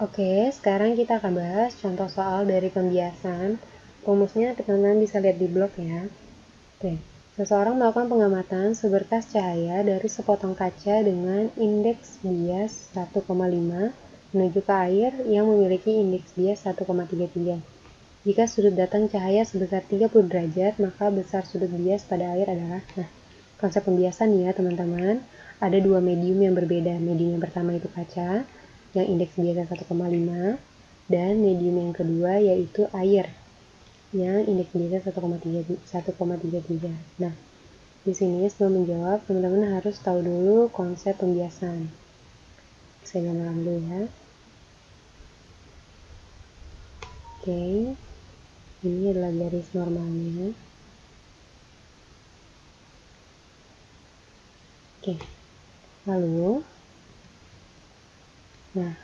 Oke, sekarang kita akan bahas contoh soal dari pembiasan. Rumusnya teman-teman bisa lihat di blog ya. Oke, seseorang melakukan pengamatan seberkas cahaya dari sepotong kaca dengan indeks bias 1,5 menuju ke air yang memiliki indeks bias 1,33. Jika sudut datang cahaya sebesar 30 derajat, maka besar sudut bias pada air adalah... Nah, konsep pembiasan ya teman-teman, ada dua medium yang berbeda. Medium yang pertama itu kaca, yang indeks biasnya 1,5, dan medium yang kedua yaitu air, yang indeks biasnya 1,33. Nah, di sini sebelum menjawab, teman-teman harus tahu dulu konsep pembiasan. Saya gambarkan dulu ya. Oke, ini adalah garis normalnya. Oke, lalu, nah,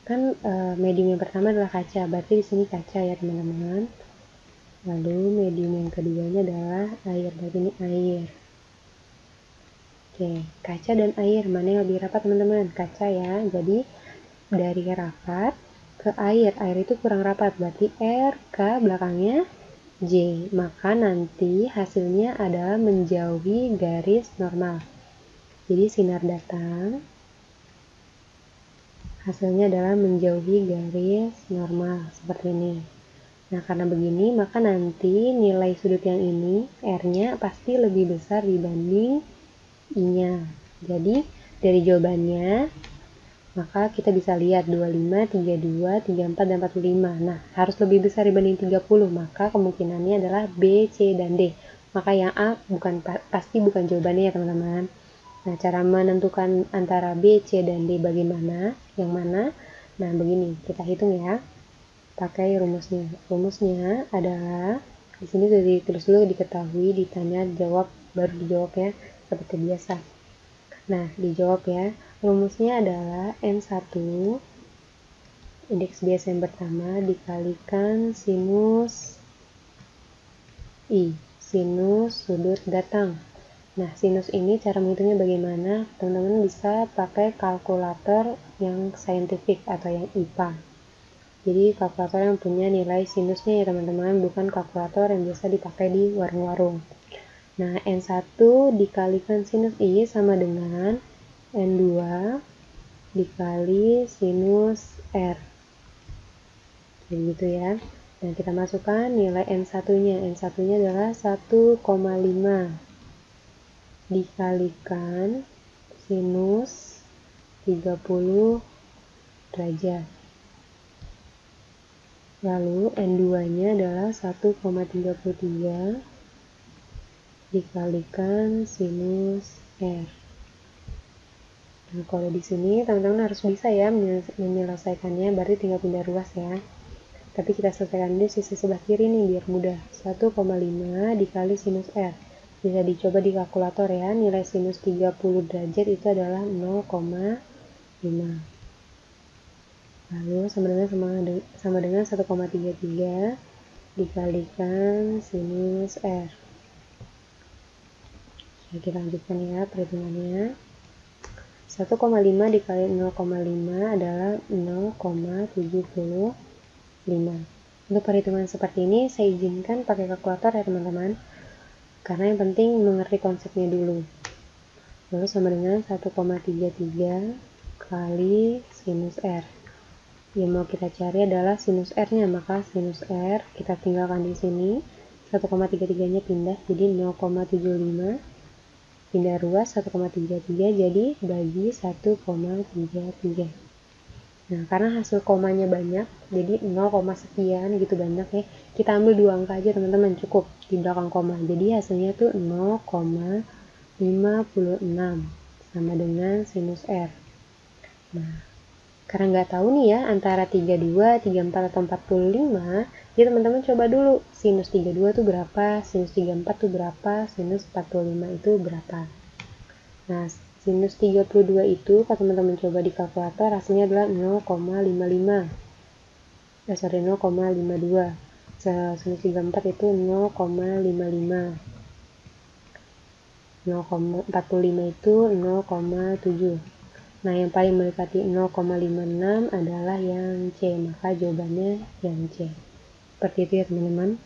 kan medium yang pertama adalah kaca, berarti di sini kaca ya teman-teman. Lalu medium yang keduanya adalah air, berarti ini air. Oke, kaca dan air, mana yang lebih rapat teman-teman? Kaca ya, jadi dari rapat ke air itu kurang rapat, berarti R, K belakangnya J. Maka nanti hasilnya adalah menjauhi garis normal. Jadi sinar datang, hasilnya adalah menjauhi garis normal, seperti ini. Nah, karena begini, maka nanti nilai sudut yang ini, R-nya pasti lebih besar dibanding I-nya. Jadi, dari jawabannya, maka kita bisa lihat 25, 32, 34, dan 45. Nah, harus lebih besar dibanding 30, maka kemungkinannya adalah B, C, dan D. Maka yang A pasti bukan jawabannya ya teman-teman. Nah, cara menentukan antara B, C, dan D bagaimana? Yang mana? Nah, begini, kita hitung ya. Pakai rumusnya. Rumusnya adalah di sini sudah ditulis dulu, diketahui, ditanya, jawab, baru dijawab ya, seperti biasa. Nah, dijawab ya. Rumusnya adalah N1 indeks bias yang pertama dikalikan sinus I, sinus sudut datang. Nah, sinus ini cara menghitungnya bagaimana? Teman-teman bisa pakai kalkulator yang saintifik atau yang IPA. Jadi kalkulator yang punya nilai sinusnya ya teman-teman, bukan kalkulator yang biasa dipakai di warung-warung. Nah, N1 dikalikan sinus I sama dengan N2 dikali sinus R. Jadi gitu ya. Dan kita masukkan nilai N1-nya. N1-nya adalah 1,5 dikalikan sinus 30 derajat. Lalu N2-nya adalah 1,33 dikalikan sinus R. Nah, kalau di sini teman-teman harus bisa ya menyelesaikannya, berarti tinggal pindah ruas ya. Tapi kita selesaikan di sisi sebelah kiri nih biar mudah. 1,5 dikali sinus R. Bisa dicoba di kalkulator ya. Nilai sinus 30 derajat itu adalah 0,5. Lalu sama dengan 1,33 dikalikan sinus R. Oke, kita lanjutkan ya perhitungannya. 1,5 dikali 0,5 adalah 0,75. Untuk perhitungan seperti ini saya izinkan pakai kalkulator ya teman-teman, karena yang penting mengerti konsepnya dulu. Lalu sama dengan 1,33 kali sinus R. Yang mau kita cari adalah sinus R-nya, maka sinus R kita tinggalkan di sini. 1,33-nya pindah jadi 0,75. Pindah ruas 1,33 jadi bagi 1,33. Nah, karena hasil komanya banyak, jadi 0, sekian gitu banyak ya. Kita ambil 2 angka aja teman-teman, cukup di belakang koma. Jadi hasilnya tuh 0,56 sama dengan sinus R. Nah, karena nggak tahu nih ya antara 32, 34 atau 45, jadi teman-teman coba dulu sinus 32 tuh berapa, sinus 34 tuh berapa, sinus 45 itu berapa. Nah, sinus 32 itu kalau teman-teman coba di kalkulator hasilnya adalah 0,55. 0,52. Sinus 34 itu 0,55. 0,45 itu 0,7. Nah, yang paling mendekati 0,56 adalah yang C, maka jawabannya yang C. Seperti itu ya teman-teman.